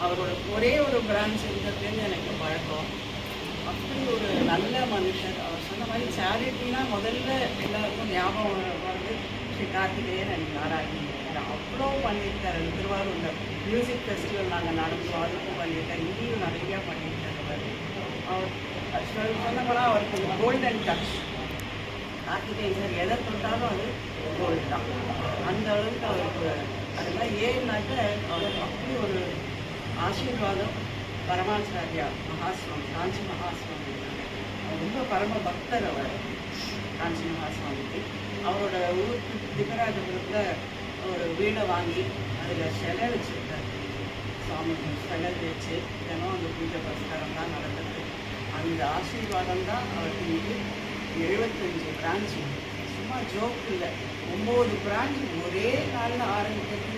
அவரோட ஒரே ஒரு பிரான்ச் இருந்ததுலேருந்து எனக்கு பழக்கம். அப்படி ஒரு நல்ல மனுஷர். அவர் சொன்ன மாதிரி சேரிட்டினா முதல்ல எல்லாருக்கும் ஞாபகம் வந்து ஸ்ரீ கார்த்திகேயன் எனக்கு நாராயணன். அவ்வளோ பண்ணியிருக்காரு. திருவாரூரில் மியூசிக் ஃபெஸ்டிவல் நாங்கள் நடந்தோம், அதுக்கும் பண்ணியிருக்காரு. இங்கேயும் நிறையா பண்ணியிருக்காரு. அவர் சொன்னப்போனால் அவருக்கு கோல்டன் டச். கார்த்திகேயன் சார் எதை தொட்டாலும் அது கோல்டு தான். அந்த அளவுக்கு அவருக்கு அதெல்லாம் ஏன்னாக்க அவருக்கு அப்படி ஒரு ஆசீர்வாதம். பரமாச்சாரியா மகாஸ்வாமி, காஞ்சி மகாஸ்வாமி ரொம்ப பரம பக்தர் அவர். காஞ்சி மகாஸ்வாமிக்கு அவரோட ஊருக்கு திகராஜபுரத்தில் ஒரு வீடை வாங்கி அதில் சிலை வச்சுருக்காரு. சுவாமி சிலை வச்சு தினம் அந்த பூஜை புரஸ்காரம் தான் நடந்தது. அந்த ஆசீர்வாதம் தான் அவருக்கு இது 75 பிரான்ச்சு. சும்மா ஜோக் இல்லை, 9 பிரான்ச்சு ஒரே நாளில் ஆரம்பிக்கிறது